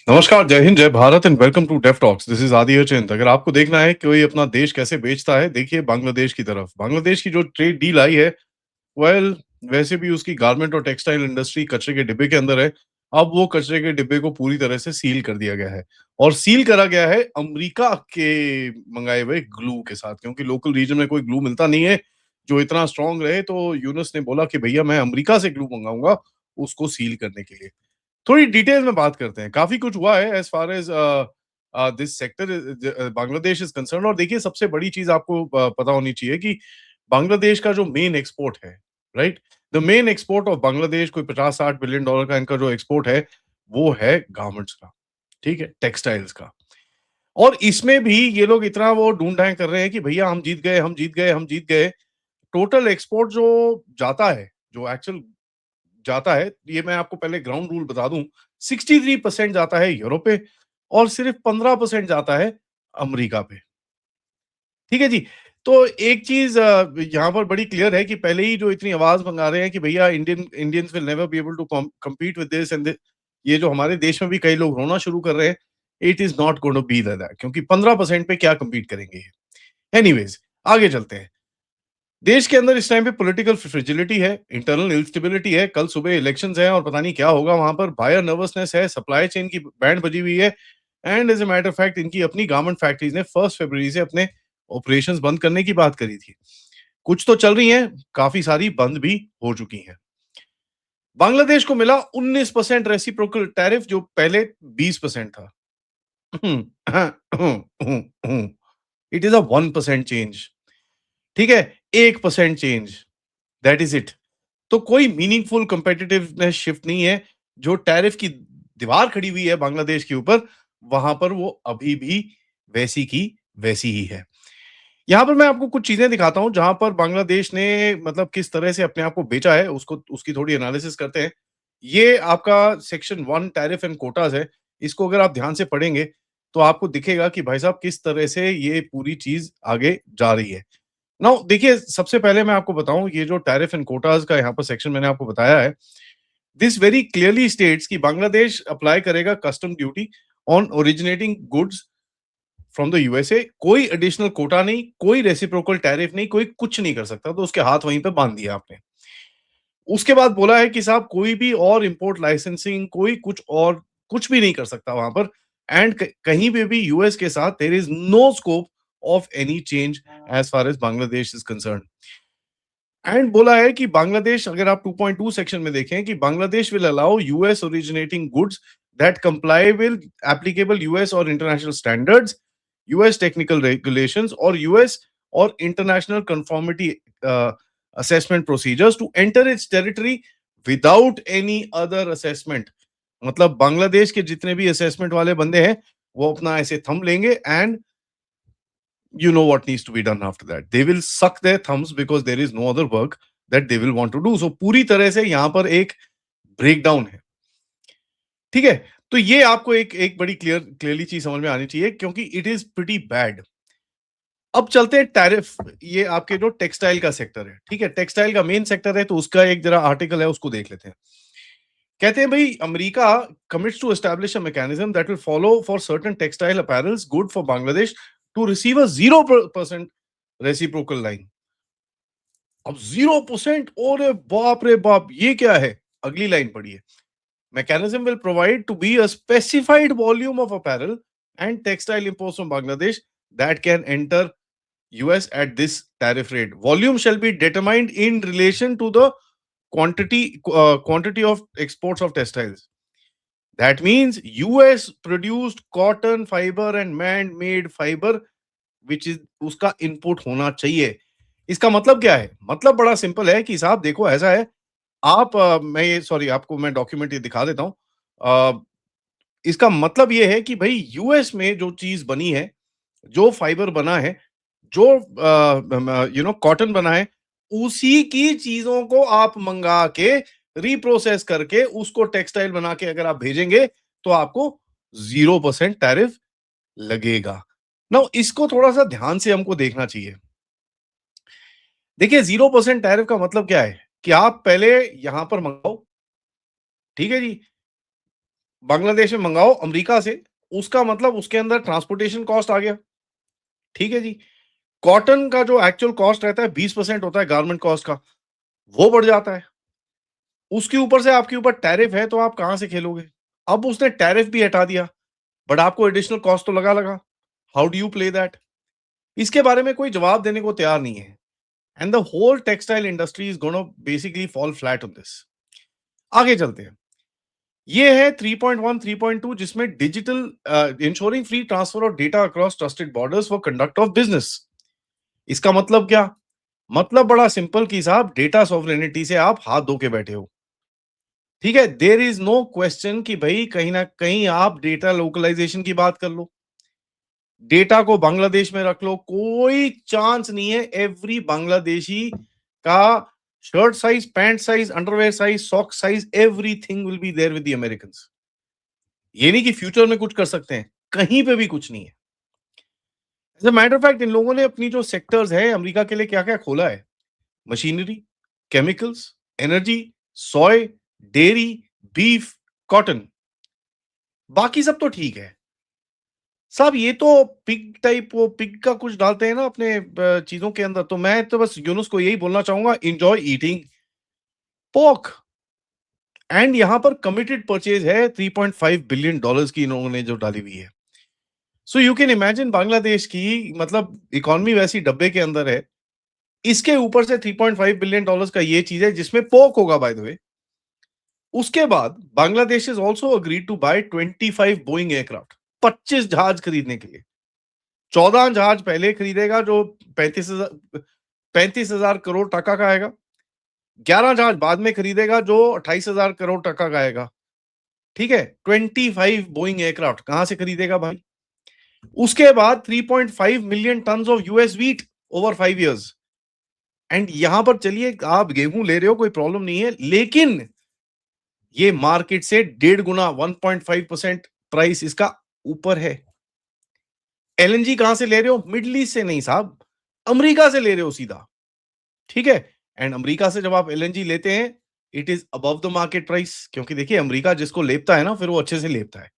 नमस्कार, जय हिंद, जय Bharat and welcome to Deaf Talks. This is Adi Achint. अगर आपको देखना है कि कोई अपना देश कैसे बेचता है, देखिए बांग्लादेश की तरफ। बांग्लादेश की जो ट्रेड डील आई है, वेल वैसे भी उसकी गारमेंट और टेक्सटाइल इंडस्ट्री कचरे के डिब्बे के अंदर है। अब वो कचरे के डिब्बे को पूरी तरह से सील कर दिया गया है और सील करा गया है अमेरिका के मंगाए हुए ग्लू के साथ, क्योंकि लोकल रीजन में कोई ग्लू मिलता नहीं है, जो इतना स्ट्रॉन्ग रहे। तो यूनुस ने बोला कि भैया मैं अमेरिका से ग्लू मँगाऊँगा, उसको सील करने के लिए। थोड़ी डिटेल में बात करते हैं। काफ़ी कुछ हुआ है as far as this sector Bangladesh is concerned. और देखिए सबसे बड़ी चीज़ आपको पता होनी चाहिए कि बांग्लादेश का जो मेन एक्सपोर्ट है, right? The main export of Bangladesh कोई 50-60 बिलियन डॉलर का इनका जो एक्सपोर्ट है, वो है गारमेंट्स का, ठीक है? टेक्सटाइल्स का। और इसमें भी ये लोग इतना वो ढूँढ-ढाँड कर रहे हैं कि भैया हम जीत गए, हम जीत गए, हम जीत गए। टोटल एक्सपोर्ट जो जाता है, जो एक्चुअल जाता है, ये मैं आपको पहले ग्राउंड रूल बता दूँ, 63% जाता है यूरोप पे और सिर्फ 15% जाता है अमेरिका पे। ठीक है जी? तो एक चीज़ यहाँ पर बड़ी क्लियर है कि पहले ही जो इतनी आवाज़ भंगा रहे हैं कि भैया Indians will never be able to compete with this and ये जो हमारे देश में भी कई लोग रोना शुरू कर रहे हैं, it is not going to be like that, क्योंकि 15% पे क्या कम्पीट करेंगे ये? एनीवेज़, आगे चलते हैं। देश के अंदर इस टाइम पे पॉलिटिकल फ्रेजिलिटी है, इंटरनल इंस्टेबिलिटी है, कल सुबह इलेक्शंस हैं और पता नहीं क्या होगा वहाँ पर, बायर नर्वसनेस है, सप्लाई चेन की बैंड बजी हुई है and as a matter of fact इनकी अपनी गारमेंट फैक्ट्रीज़ ने 1 फरवरी से अपने ऑपरेशंस बंद करने की बात करी थी। कुछ तो चल रही हैं, काफ़ी सारी बंद भी हो चुकी हैं। बांग्लादेश को मिला 19% रेसिप्रोकल टैरिफ, जो पहले 20% था। इट इज़ अ 1% चेंज, ठीक है? 1% चेंज, दैट इज़ इट। तो कोई मीनिंगफुल कॉम्पिटिटिवनेस शिफ्ट नहीं है। जो टैरिफ की दीवार खड़ी हुई है बांग्लादेश के ऊपर, वहाँ पर वो अभी भी वैसी की वैसी ही है। यहाँ पर मैं आपको कुछ चीज़ें दिखाता हूँ, जहाँ पर बांग्लादेश ने मतलब किस तरह से अपने आप को बेचा है, उसको उसकी थोड़ी एनालिसिस करते हैं। ये आपका सेक्शन 1 टैरिफ एंड कोटास है। इसको अगर आप ध्यान से पढ़ेंगे, तो आपको दिखेगा कि भाई साहब किस तरह से ये पूरी चीज़ आगे जा रही है। नाउ देखिए, सबसे पहले मैं आपको बताऊँ, ये जो टैरिफ एंड कोटास का यहाँ पर सेक्शन मैंने आपको बताया है, दिस वेरी क्लियरली स्टेट्स कि बांग्लादेश अप्लाई करेगा custom duty on originating goods from the USA. कोई एडिशनल कोटा नहीं, कोई रेसिप्रोकल टैरिफ नहीं, कोई कुछ नहीं कर सकता। तो उसके हाथ वहीं पे बांध दिया आपने। उसके बाद बोला है कि साहब कोई भी और इंपोर्ट लाइसेंसिंग, कोई कुछ और कुछ भी नहीं कर सकता वहां पर। एंड कहीं पे भी यूएस के साथ there is no scope of any change as far as Bangladesh is concern. And बोला है कि बांग्लादेश, अगर आप 2.2 सेक्शन में देखें, कि Bangladesh will allow US originating goods that comply with applicable US और international standards, US technical regulations और यूएस और international conformity assessment procedures to enter its territory without any other assessment. मतलब बांग्लादेश के जितने भी असेसमेंट वाले बंदे हैं, वो अपना ऐसे थंब लेंगे and you know what needs to be done after that. They will suck their thumbs because there is no other work that they will want to do. So पूरी तरह से यहाँ पर एक ब्रेकडाउन है, ठीक है? तो ये आपको एक एक बड़ी क्लियरली चीज समझ में आनी चाहिए, क्योंकि इट इज प्रीटी बैड। अब चलते हैं टैरिफ। ये आपके जो टेक्सटाइल का सेक्टर है, ठीक है? टेक्सटाइल का मेन सेक्टर है, तो उसका एक जरा आर्टिकल है, उसको देख लेते हैं। कहते हैं भाई, America commits to establish a mechanism that will follow for certain textile apparels good for Bangladesh to receive a 0% reciprocal line। अब 0%, और बाप रे बाप, ये क्या है? अगली लाइन पढ़िए। Mechanism will provide to be a specified volume of apparel and textile imports from Bangladesh that can enter US at this tariff rate. Volume shall be determined in relation to the quantity of exports of textiles. That means US produced cotton fiber and man-made fiber, which is उसका input होना चाहिए। इसका मतलब क्या है? मतलब बड़ा simple है कि साहब देखो, ऐसा है, आप मैं ये सॉरी आपको मैं डॉक्यूमेंट ये दिखा देता हूँ। इसका मतलब ये है कि भाई यूएस में जो चीज़ बनी है, जो फाइबर बना है, जो कॉटन बना है, उसी की चीज़ों को आप मँगा के, रिप्रोसेस करके, उसको टेक्सटाइल बना के अगर आप भेजेंगे, तो आपको 0% टैरिफ लगेगा। नाउ इसको थोड़ा-सा ध्यान से हमको देखना चाहिए। देखिए 0% टैरिफ का मतलब क्या है? कि आप पहले यहां पर मंगाओ, ठीक है जी? बांग्लादेश में मंगाओ अमेरिका से, उसका मतलब उसके अंदर ट्रांसपोर्टेशन कॉस्ट आ गया, ठीक है जी। कॉटन का जो एक्चुअल कॉस्ट रहता है 20% होता है गारमेंट कॉस्ट का, वो बढ़ जाता है। उसके ऊपर से आपके ऊपर टैरिफ है, तो आप कहां से खेलोगे? अब उसने टैरिफ भी हटा दिया, बट आपको एडिशनल कॉस्ट तो लगा। How do you play that? इसके बारे में कोई जवाब देने को तैयार नहीं है। And the whole textile industry is gonna basically fall flat on this. आगे चलते हैं। ये है 3.1 3.2, जिसमें digital insuring free transfer of data across trusted borders for conduct of business. इसका मतलब क्या? मतलब बड़ा सिंपल कि साहब डेटा सॉवरेनिटी से आप हाथ धो के बैठे हो, ठीक है। देयर इज नो क्वेश्चन कि भाई कहीं ना कहीं आप डेटा लोकलाइजेशन की बात कर लो, डेटा को बांग्लादेश में रख लो, कोई चांस नहीं है। एवरी बांग्लादेशी का shirt size, pant size, underwear size, sock size, everything will be there with the Americans. ये नहीं कि फ्यूचर में कुछ कर सकते हैं, कहीं पे भी कुछ नहीं है। As a matter of fact, इन लोगों ने अपनी जो सेक्टर्स है अमेरिका के लिए क्या क्या खोला है, मशीनरी, केमिकल्स, एनर्जी, सोय, डेयरी, बीफ, कॉटन, बाकी सब तो ठीक है साहब। ये तो पिग टाइप, वो पिग का कुछ डालते हैं ना अपने चीजों के अंदर। तो मैं तो बस यूनुस को यही बोलना चाहूंगा, इंजॉय ईटिंग पोर्क। एंड यहां पर कमिटेड परचेज है $3.5 बिलियन की, इन लोगों ने जो डाली हुई है। So you can imagine Bangladesh की मतलब इकोनॉमी वैसी डब्बे के अंदर है, इसके ऊपर से $3.5 बिलियन का ये चीज है जिसमें पोर्क होगा बाय द वे। उसके बाद Bangladesh is also agreed to buy 25 Boeing aircraft, 25 जहाज खरीदने के लिए। 14 जहाज पहले खरीदेगा जो 35,000 करोड़ टका का आएगा, 11 जहाज बाद में खरीदेगा जो 28,000 करोड़ टका का आएगा, ठीक है। 25 बोइंग एयरक्राफ्ट कहां से खरीदेगा भाई? उसके बाद 3.5 million ton of US wheat over 5 years. And यहां पर चलिए आप गेहूं ले रहे हो, कोई प्रॉब्लम नहीं है, लेकिन ये मार्केट से 1.5 गुना, 1.5% प्राइस इसका ऊपर है। एलएनजी कहां से ले रहे हो? मिडल ईस्ट से नहीं साहब, अमेरिका से ले रहे हो सीधा, ठीक है। एंड अमेरिका से जब आप एलएनजी लेते हैं, it is above the market price, क्योंकि देखिए अमेरिका जिसको लेपता है ना, फिर वो अच्छे से लेपता है।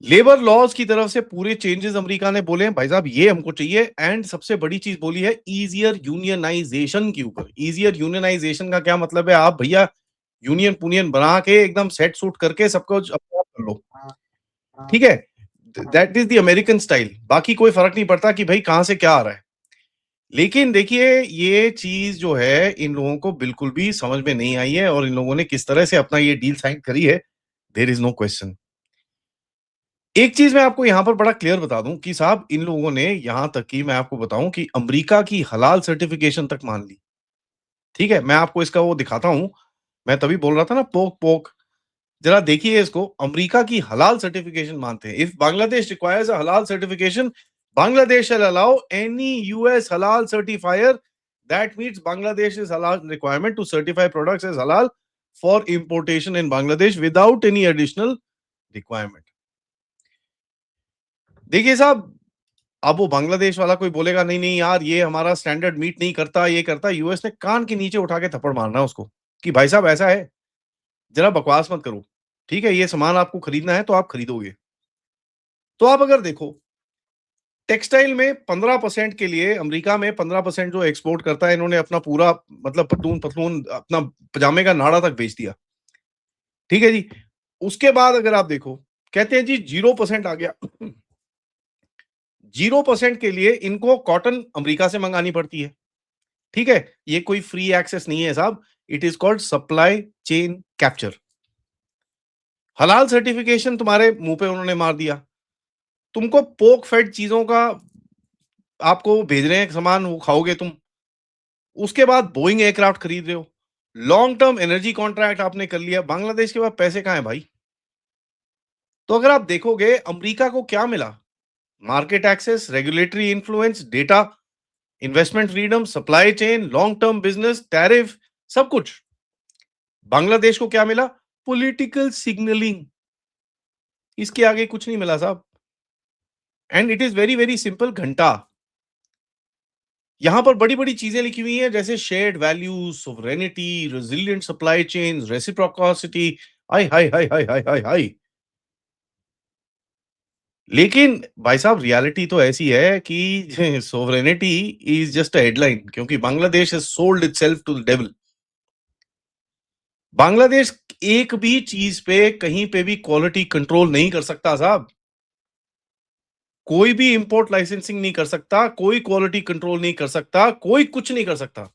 लेबर लॉज की तरफ से पूरे चेंजेस अमेरिका ने बोले हैं भाई साहब ये हमको चाहिए। एंड सबसे बड़ी चीज बोली है इजियर यूनियनाइजेशन के ऊपर। इजियर यूनियनाइजेशन का क्या मतलब है? आप भैया यूनियन पुनियन बना के एकदम सेट सूट करके सबको अपने आप कर लो, ठीक है। That is the American style. बाकी कोई फर्क नहीं पड़ता कि भाई कहां से क्या आ रहा है। लेकिन देखिए ये चीज जो है इन लोगों को बिल्कुल भी समझ में नहीं आई है, और इन लोगों ने किस तरह से अपना ये डील साइन करी है, देयर इज नो क्वेश्चन। एक चीज मैं आपको यहां पर बड़ा क्लियर बता दूं कि साहब इन लोगों ने यहां तक कि मैं आपको बताऊं कि अमेरिका की हलाल सर्टिफिकेशन तक मान ली, ठीक है। मैं आपको इसका वो दिखाता हूं, मैं तभी बोल रहा था ना पोक पोक। जरा देखिए इसको, अमेरिका की हलाल सर्टिफिकेशन मानते हैं। इफ बांग्लादेश रिक्वायर्स अ हलाल सर्टिफिकेशन, बांग्लादेश शैल अलाउ एनी यूएस हलाल सर्टिफायर that meets Bangladesh's halal requirement to certify products as halal for importation in Bangladesh without any additional requirement. देखिए साहब, अब वो बांग्लादेश वाला कोई बोलेगा नहीं नहीं यार ये हमारा स्टैंडर्ड मीट नहीं करता, ये करता, यूएस ने कान के नीचे उठा के थप्पड़ मारना है उसको कि भाई साहब ऐसा है, जरा बकवास मत करो, ठीक है। ये सामान आपको खरीदना है तो आप खरीदोगे। तो आप अगर देखो टेक्सटाइल में 15% के लिए अमेरिका में 15% जो एक्सपोर्ट करता है, इन्होंने अपना पूरा मतलब पतलून पतलून अपना पजामे का नाड़ा तक बेच दिया, ठीक है जी। उसके बाद अगर आप देखो, कहते हैं जी 0% आ गया। 0% के लिए इनको कॉटन अमेरिका से मंगानी पड़ती है, ठीक है। ये कोई फ्री एक्सेस नहीं है साहब, it is called supply chain capture. हलाल सर्टिफिकेशन तुम्हारे मुंह पे उन्होंने मार दिया। तुमको पोक फेड चीजों का आपको भेज रहे हैं सामान, वो खाओगे तुम। उसके बाद बोइंग एयरक्राफ्ट खरीद रहे हो, लॉन्ग टर्म एनर्जी कॉन्ट्रैक्ट आपने कर लिया। बांग्लादेश के पास पैसे कहां है भाई? तो अगर आप देखोगे अमेरिका को क्या मिला, market access, regulatory influence, data, investment freedom, supply chain, long term business, tariff, सब कुछ। बांग्लादेश को क्या मिला? Political signalling. इसके आगे कुछ नहीं मिला साहब। And it is very very simple, घंटा। यहां पर बड़ी बड़ी चीजें लिखी हुई हैं जैसे shared values, sovereignty, resilient supply chain, reciprocity, हाय, हाय, हाय, हाय, हाय, हाय, हाय! लेकिन भाई साहब रियलिटी तो ऐसी है कि sovereignty is just a headline क्योंकि Bangladesh has sold itself to the devil. Bangladesh एक भी चीज़ पे कहीं पे भी क्वालिटी कंट्रोल नहीं कर सकता साहब। कोई भी इंपोर्ट लाइसेंसिंग नहीं कर सकता, कोई क्वालिटी कंट्रोल नहीं कर सकता, कोई कुछ नहीं कर सकता।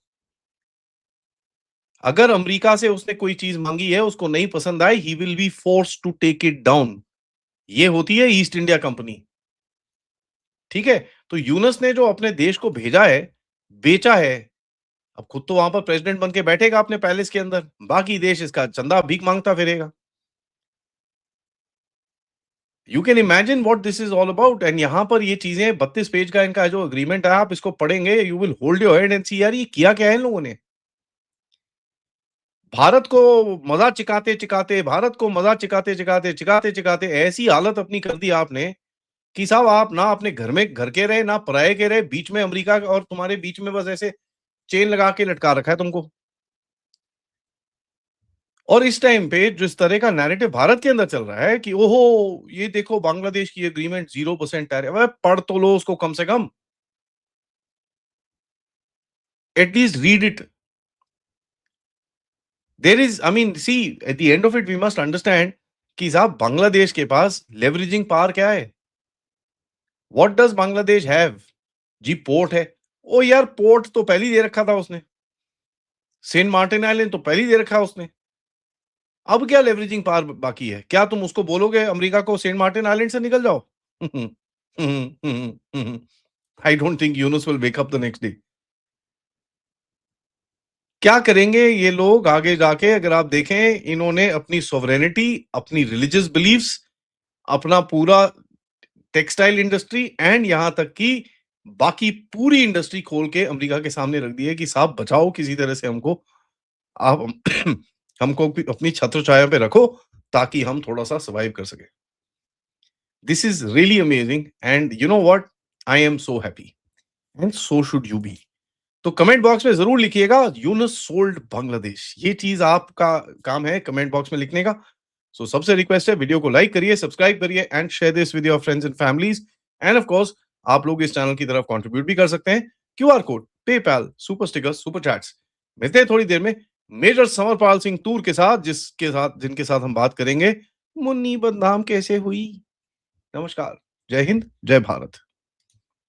अगर अमेरिका से उसने कोई चीज़ माँगी है, उसको नहीं पसंद आई, he will be forced to take it down. ये होती है ईस्ट इंडिया कंपनी, ठीक है? तो यूनुस ने जो अपने देश को भेजा है, बेचा है, अब खुद तो वहाँ पर प्रेसिडेंट बन के बैठेगा अपने पैलेस के अंदर, बाकी देश इसका चंदा भीख माँगता फिरेगा। You can imagine what this is all about and यहाँ पर ये चीज़ें 32 पेज का इनका जो एग्रीमेंट है, आप इसको पढ़ेंगे, you will hold your head and see यार ये किया क्या है इन लोगों ने? भारत को मज़ा चिकाते-चिकाते, भारत को मज़ा चिकाते-चिकाते, चिकाते-चिकाते ऐसी हालत अपनी कर दी आपने कि साहब आप ना अपने घर में घर के रहे, ना पराये के रहे, बीच में अमेरिका और तुम्हारे बीच में बस ऐसे चेन लगा के लटका रखा है तुमको। और इस टाइम पे जिस तरह का नैरेटिव भारत के अंदर चल रहा है कि ओहो! ये देखो बांग्लादेश की एग्रीमेंट 0% टैरिफ अबे पढ़ तो लो उसको कम से कम। At least read it. There is I mean see at the end of it we must understand कि साहब बांग्लादेश के पास लेवरेजिंग पावर क्या है? What does Bangladesh have? जी पोर्ट है। ओ यार पोर्ट तो पहले ही दे रखा था उसने। सेंट मार्टिन आइलैंड तो पहले ही दे रखा है उसने। अब क्या लेवरेजिंग पावर बाकी है? क्या तुम उसको बोलोगे अमेरिका को सेंट मार्टिन आइलैंड से निकल जाओ? I don't think Yunus will wake up the next day. क्या करेंगे ये लोग आगे जाके अगर आप देखें इन्होंने अपनी सॉवरेनिटी, अपनी रिलिजियस बिलीफ्स, अपना पूरा टेक्सटाइल इंडस्ट्री एंड यहां तक कि बाकी पूरी इंडस्ट्री खोल के अमेरिका के सामने रख दी है कि साहब बचाओ किसी तरह से हमको आप हमको अपनी छत्र छाया पे रखो ताकि हम थोड़ा सा सर्वाइव कर सके। This is really amazing and you know what I am so happy and so should you be. तो कमेंट बॉक्स में जरूर लिखिएगा यूनुस सोल्ड बांग्लादेश, ये चीज आपका काम है कमेंट बॉक्स में लिखने का। सो सबसे रिक्वेस्ट है वीडियो को लाइक करिए, सब्सक्राइब करिए and share this with your friends and families end of course आप लोग इस चैनल की तरफ कंट्रीब्यूट भी कर सकते हैं। QR code, PayPal, super stickers, super chats. मिलते हैं थोड़ी देर में मेजर समरपाल सिंह तूर के साथ जिनके साथ हम बात करेंगे मुन्नी बदनाम कैसे हुई। नमस्कार, जय हिंद, जय भारत।